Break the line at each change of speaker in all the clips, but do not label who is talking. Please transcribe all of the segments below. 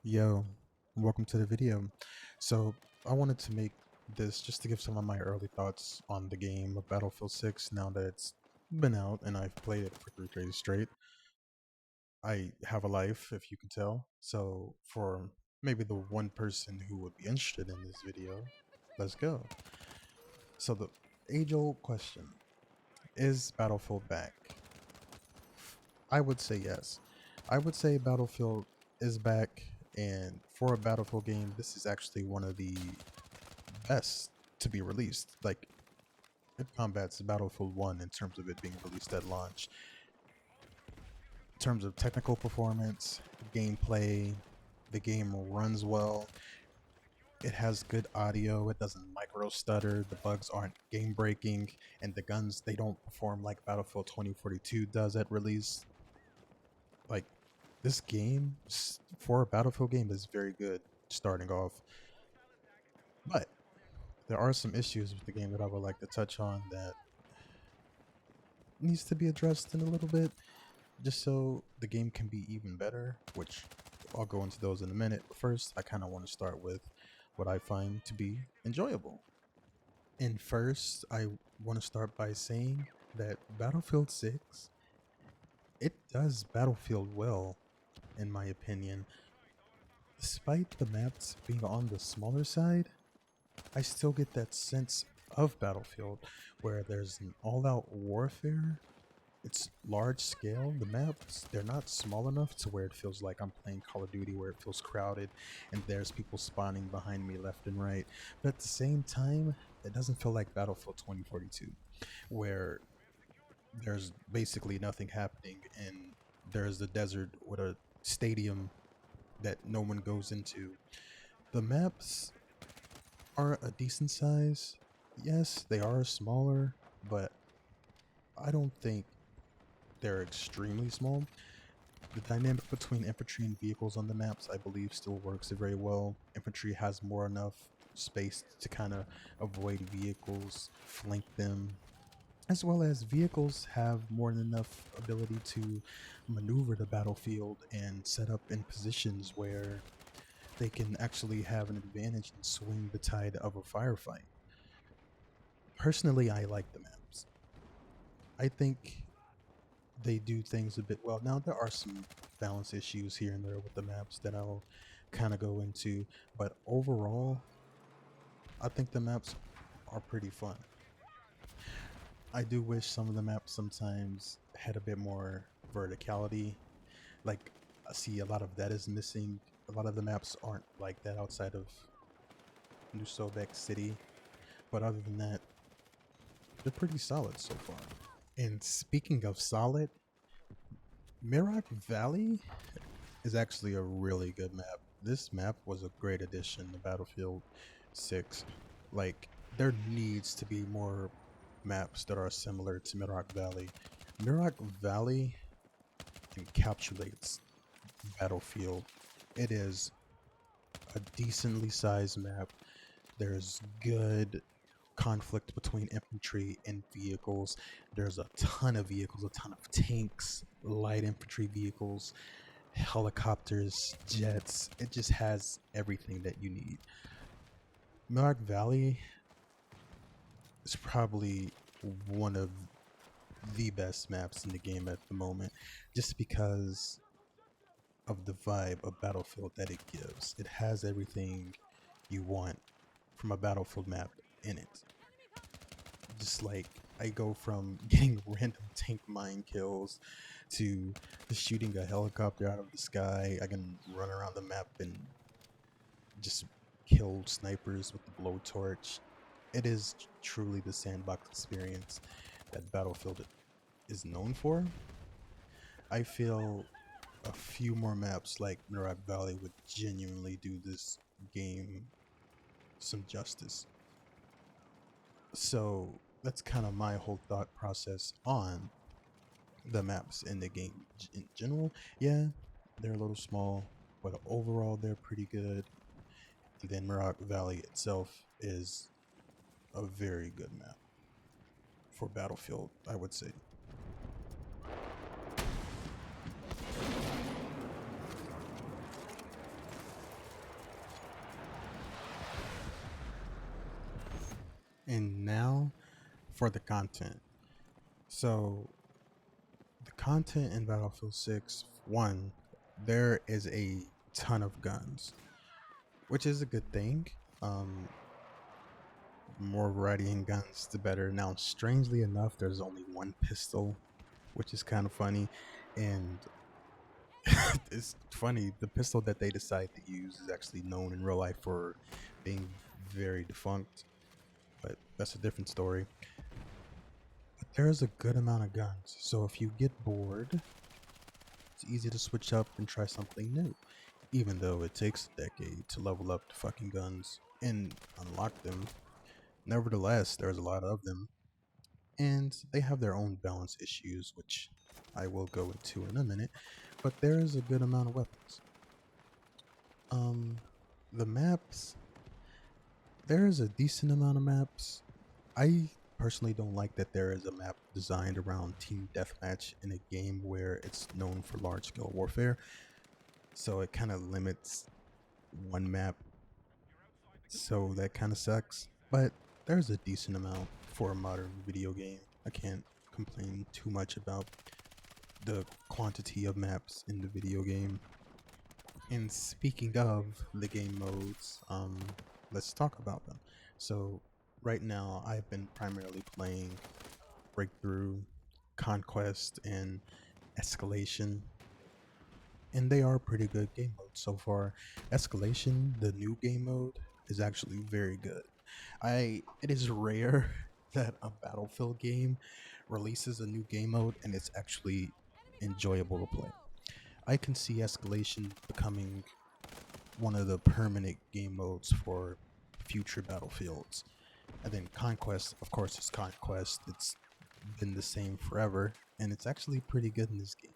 Yo, welcome to the video. So, I wanted to make this just to give some of my early thoughts on the game of Battlefield 6 now that it's been out and I've played it for 3 days straight. I have a life, if you can tell. So, for maybe the one person who would be interested in this video, let's go. So, the age old question, is Battlefield back? I would say yes. I would say Battlefield is back, and for a Battlefield game, this is actually one of the best to be released. Like, it combats Battlefield 1 in terms of it being released at launch. In terms of technical performance, gameplay, the game runs well. It has good audio, it doesn't micro stutter, the bugs aren't game breaking, and the guns, they don't perform like Battlefield 2042 does at release. Like, this game for a Battlefield game is very good starting off, but there are some issues with the game that I would like to touch on that needs to be addressed in a little bit, just so the game can be even better, which I'll go into those in a minute. But first, I kind of want to start with what I find to be enjoyable. And first, I want to start by saying that Battlefield 6, it does Battlefield well, in my opinion. Despite the maps being on the smaller side, I still get that sense of Battlefield where there's an all-out warfare. It's large scale. The maps, they're not small enough to where it feels like I'm playing Call of Duty where it feels crowded and there's people spawning behind me left and right. But at the same time, it doesn't feel like Battlefield 2042 where there's basically nothing happening and there's the desert with a stadium that no one goes into. The maps are a decent size. Yes, they are smaller, but I don't think they're extremely small. The dynamic between infantry and vehicles on the maps, I believe, still works very well. Infantry has more enough space to kind of avoid vehicles, flank them, as well as vehicles have more than enough ability to maneuver the battlefield and set up in positions where they can actually have an advantage and swing the tide of a firefight. Personally, I like the maps. I think they do things a bit well. Now, there are some balance issues here and there with the maps that I'll kind of go into, but overall, I think the maps are pretty fun. I do wish some of the maps sometimes had a bit more verticality. Like, I see a lot of that is missing. A lot of the maps aren't like that outside of New Sobek City, but other than that, they're pretty solid so far. And speaking of solid, Mirak Valley is actually a really good map. This map was a great addition to Battlefield 6. Like, there needs to be more maps that are similar to Mirak Valley. Mirak Valley encapsulates Battlefield. It is a decently sized map. There's good conflict between infantry and vehicles. There's a ton of vehicles, a ton of tanks, light infantry vehicles, helicopters, jets. It just has everything that you need. Millark Valley is probably one of the best maps in the game at the moment, just because of the vibe of Battlefield that it gives. It has everything you want from a Battlefield map in it. Just like, I go from getting random tank mine kills to shooting a helicopter out of the sky. I can run around the map and just kill snipers with the blowtorch. It is truly the sandbox experience that Battlefield is known for. I feel a few more maps like Mirak Valley would genuinely do this game some justice. So that's kind of my whole thought process on the maps in the game in general. Yeah, they're a little small, but overall they're pretty good. And then Mirak Valley itself is a very good map for Battlefield, I would say. And now for the content. So, the content in Battlefield 6, one, there is a ton of guns, which is a good thing. Um, more variety in guns, the better. Now, strangely enough, there's only one pistol, which is kind of funny. And it's funny, the pistol that they decide to use is actually known in real life for being very defunct, but that's a different story. But there's a good amount of guns, so if you get bored, it's easy to switch up and try something new, even though it takes a decade to level up the fucking guns and unlock them. Nevertheless, there's a lot of them, and they have their own balance issues, which I will go into in a minute, but there is a good amount of weapons. Um, the maps, there is a decent amount of maps. I personally don't like that there is a map designed around team deathmatch in a game where it's known for large scale warfare. So it kind of limits one map. So that kind of sucks. But there's a decent amount for a modern video game. I can't complain too much about the quantity of maps in the video game. And speaking of the game modes, let's talk about them. So right now I've been primarily playing Breakthrough, Conquest, and Escalation, and they are pretty good game modes so far. Escalation, the new game mode, is actually very good. It is rare that a Battlefield game releases a new game mode and it's actually enjoyable to play. I can see Escalation becoming one of the permanent game modes for future Battlefields. And then Conquest, of course, is Conquest. It's been the same forever, and it's actually pretty good in this game.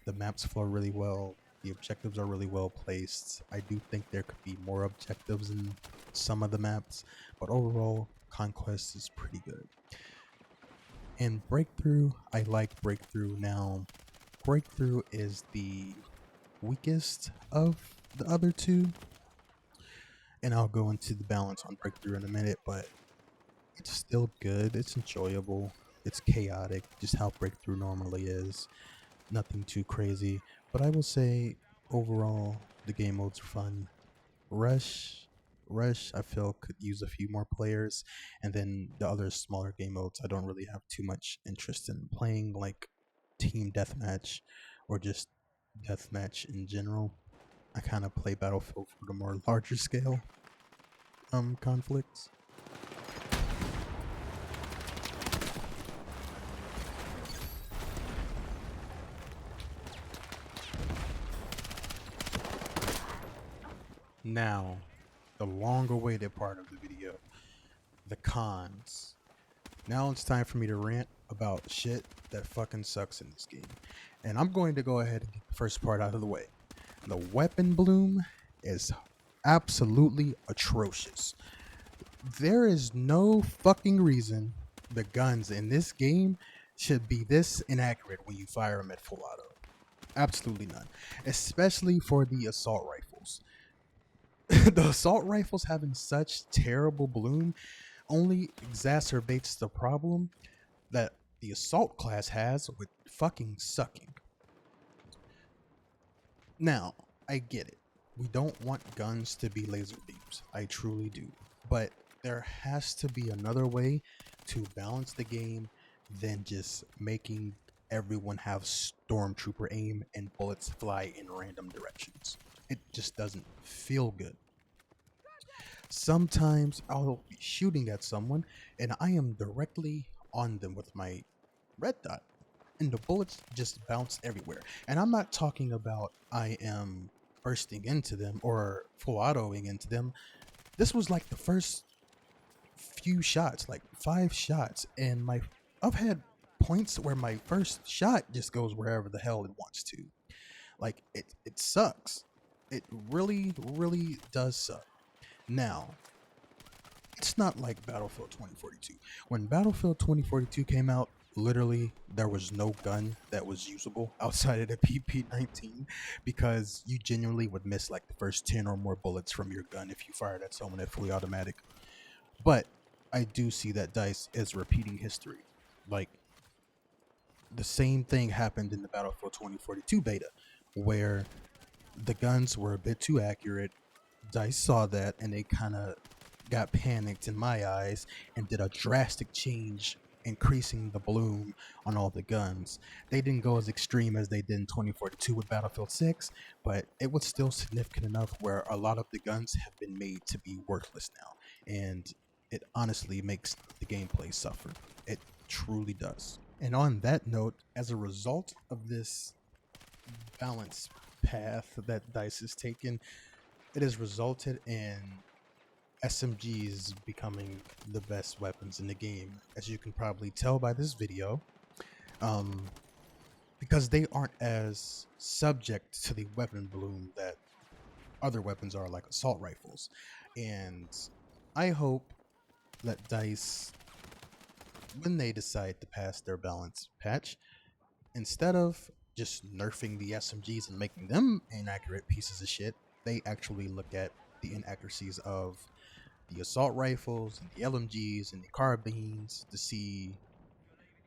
The maps flow really well. The objectives are really well placed. I do think there could be more objectives in some of the maps, but overall, Conquest is pretty good. And Breakthrough, I like Breakthrough now. Breakthrough is the weakest of the other two, and I'll go into the balance on Breakthrough in a minute, but it's still good. It's enjoyable. It's chaotic, just how Breakthrough normally is. Nothing too crazy, but I will say overall the game modes are fun. Rush, Rush, I feel could use a few more players, and then the other smaller game modes I don't really have too much interest in playing, like Team Deathmatch or just Deathmatch in general. I kind of play Battlefield for the more larger scale conflicts. Now, the long awaited part of the video, the cons. Now it's time for me to rant about shit that fucking sucks in this game. And I'm going to go ahead and get the first part out of the way. The weapon bloom is absolutely atrocious. There is no fucking reason the guns in this game should be this inaccurate when you fire them at full auto. Absolutely none. Especially for the assault rifles. The assault rifles having such terrible bloom only exacerbates the problem that the assault class has with fucking sucking. Now, I get it. We don't want guns to be laser beams. I truly do. But there has to be another way to balance the game than just making everyone have stormtrooper aim and bullets fly in random directions. It just doesn't feel good. Sometimes I'll be shooting at someone and I am directly on them with my red dot, and the bullets just bounce everywhere. And I'm not talking about I am bursting into them or full autoing into them. This was like the first few shots, like 5 shots, and my I've had points where my first shot just goes wherever the hell it wants to. Like it sucks. It really, really does suck. Now, it's not like Battlefield 2042. When Battlefield 2042 came out, literally there was no gun that was usable outside of the PP-19 because you genuinely would miss like the first 10 or more bullets from your gun if you fired at someone at fully automatic. But I do see that DICE is repeating history. Like, the same thing happened in the Battlefield 2042 beta, where the guns were a bit too accurate. DICE saw that and they kind of got panicked in my eyes and did a drastic change, increasing the bloom on all the guns. They didn't go as extreme as they did in 2042 with Battlefield 6, but it was still significant enough where a lot of the guns have been made to be worthless now. And it honestly makes the gameplay suffer. It truly does. And on that note, as a result of this balance path that DICE has taken, it has resulted in SMGs becoming the best weapons in the game, as you can probably tell by this video, um, because they aren't as subject to the weapon bloom that other weapons are, like assault rifles. And I hope that DICE, when they decide to pass their balance patch, instead of just nerfing the SMGs and making them inaccurate pieces of shit, they actually look at the inaccuracies of the assault rifles and the LMGs and the carbines to see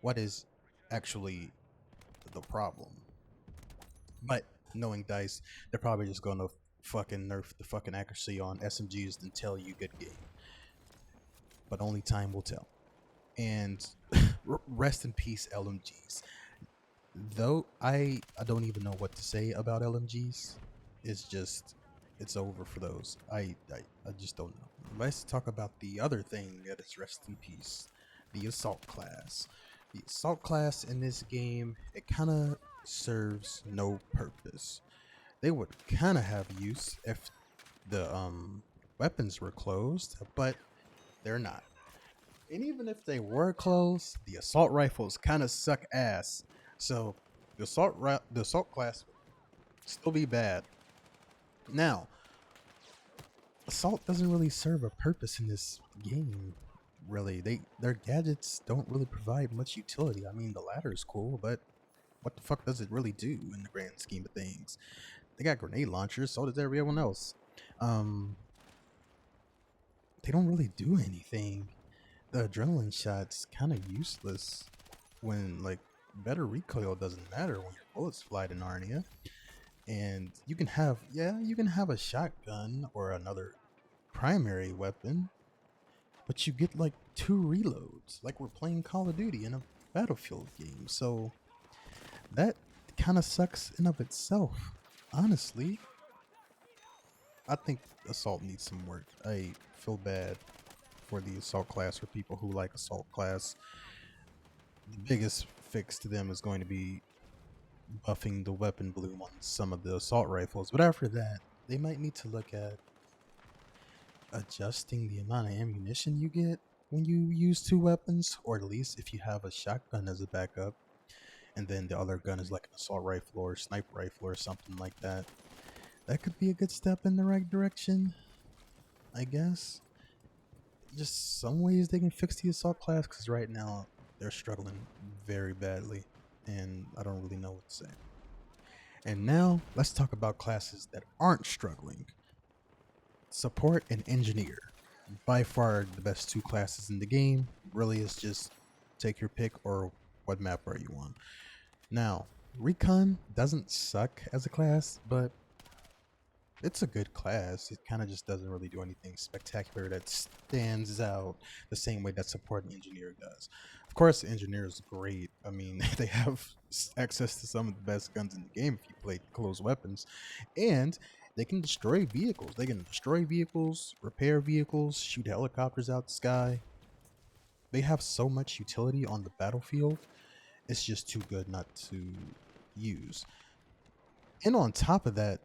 what is actually the problem. But knowing DICE, they're probably just gonna fucking nerf the fucking accuracy on SMGs until you get game. But only time will tell. And rest in peace, LMGs. Though I don't even know what to say about LMGs. It's just it's over for those. I just don't know. Let's talk about the other thing that is rest in peace, the assault class. The assault class in this game, it kind of serves no purpose. They would kind of have use if the weapons were closed, but they're not. And even if they were closed, the assault rifles kind of suck ass. So the assault class would still be bad. Now, assault doesn't really serve a purpose in this game. Really, their gadgets don't really provide much utility. I mean, the ladder is cool, but what the fuck does it really do in the grand scheme of things? They got grenade launchers, so does everyone else. Um, they don't really do anything. The adrenaline shot's kind of useless when, like, better recoil doesn't matter when your bullets fly to Narnia. And you can have, yeah, you can have a shotgun or another primary weapon, but you get like 2 reloads, like we're playing Call of Duty in a Battlefield game. So that kind of sucks in of itself. Honestly, I think assault needs some work. I feel bad for the assault class, for people who like assault class. The biggest fix to them is going to be buffing the weapon bloom on some of the assault rifles. But after that, they might need to look at adjusting the amount of ammunition you get when you use 2 weapons, or at least if you have a shotgun as a backup, and then the other gun is like an assault rifle or sniper rifle or something like that. That could be a good step in the right direction, I guess. Just some ways they can fix the assault class, because right now they're struggling very badly, and I don't really know what to say. And now let's talk about classes that aren't struggling. Support and engineer. By far the best 2 classes in the game. Really is just take your pick, or what map are you on. Now, recon doesn't suck as a class, but it's a good class. It kind of just doesn't really do anything spectacular that stands out the same way that support and engineer does. Of course, engineer is great. I mean, they have access to some of the best guns in the game if you play close weapons, and they can destroy vehicles. They can destroy vehicles, repair vehicles, shoot helicopters out the sky. They have so much utility on the battlefield. It's just too good not to use. And on top of that,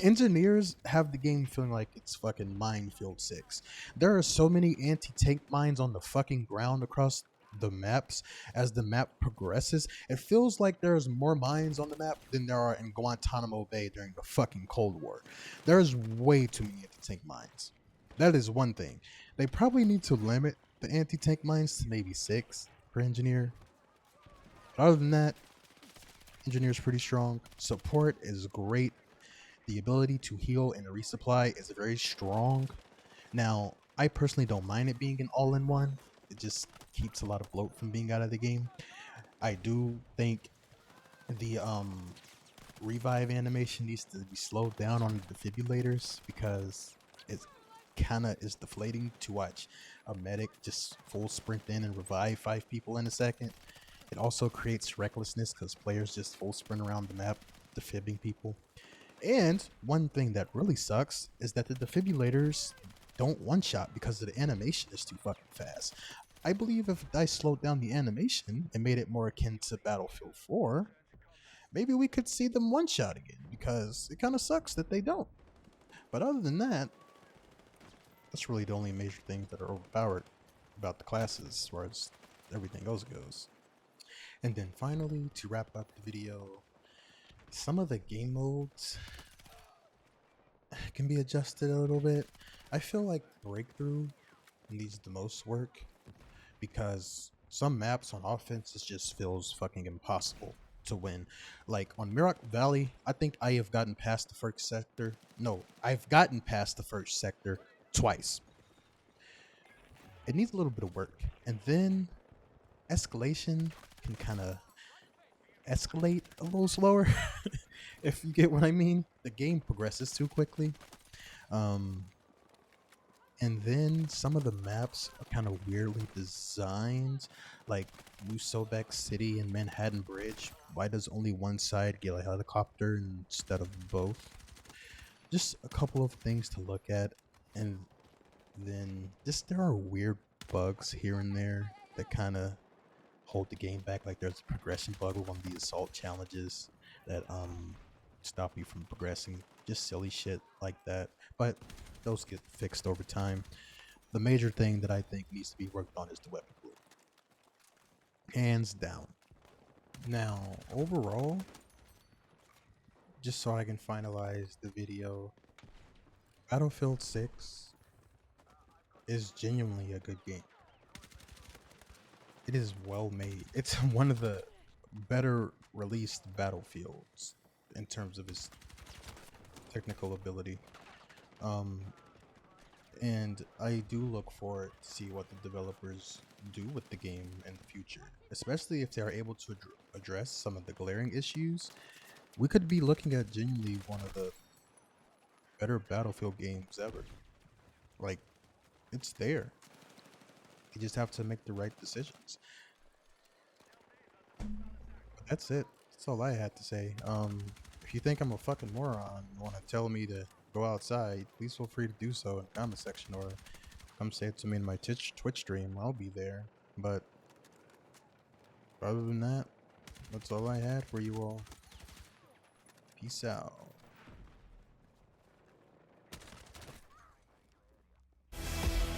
engineers have the game feeling like it's fucking Minefield 6. There are so many anti-tank mines on the fucking ground across the maps. As the map progresses, it feels like there's more mines on the map than there are in Guantanamo Bay during the fucking Cold War. There's way too many anti-tank mines. That is one thing. They probably need to limit the anti-tank mines to maybe 6 per engineer. But other than that, engineer's pretty strong. Support is great. The ability to heal and resupply is very strong. Now, I personally don't mind it being an all-in-one. It just keeps a lot of bloat from being out of the game. I do think the revive animation needs to be slowed down on the defibrillators because it kind of is deflating to watch a medic just full sprint in and revive 5 people in a second. It also creates recklessness because players just full sprint around the map defibbing people. And one thing that really sucks is that the defibrillators don't one-shot because the animation is too fucking fast. I believe if I slowed down the animation and made it more akin to Battlefield 4, maybe we could see them one-shot again, because it kind of sucks that they don't. But other than that, that's really the only major things that are overpowered about the classes as far as everything else goes. And then finally, to wrap up the video, some of the game modes can be adjusted a little bit. I feel like Breakthrough needs the most work because some maps on offense just feels fucking impossible to win. Like on Mirak Valley, I think I have gotten past the first sector. No, I've gotten past the first sector twice. It needs a little bit of work. And then escalation can kind of escalate a little slower, if you get what I mean. The game progresses too quickly. Um, and then some of the maps are kind of weirdly designed, like Musobek City and Manhattan Bridge. Why does only one side get a helicopter instead of both? Just a couple of things to look at. And then just there are weird bugs here and there that kind of hold the game back. Like there's a progression bug with one of the assault challenges that stop you from progressing. Just silly shit like that. But those get fixed over time. The major thing that I think needs to be worked on is the weapon pool. Hands down. Now, overall, just so I can finalize the video, Battlefield 6 is genuinely a good game. It is well made. It's one of the better released Battlefields in terms of its technical ability. And I do look forward to see what the developers do with the game in the future, especially if they are able to address some of the glaring issues. We could be looking at genuinely one of the better Battlefield games ever. Like, it's there. You just have to make the right decisions. But that's it. That's all I had to say. If you think I'm a fucking moron and want to tell me to go outside, please feel free to do so in the comment section or come say it to me in my Twitch stream. I'll be there. But other than that, that's all I had for you all. Peace out.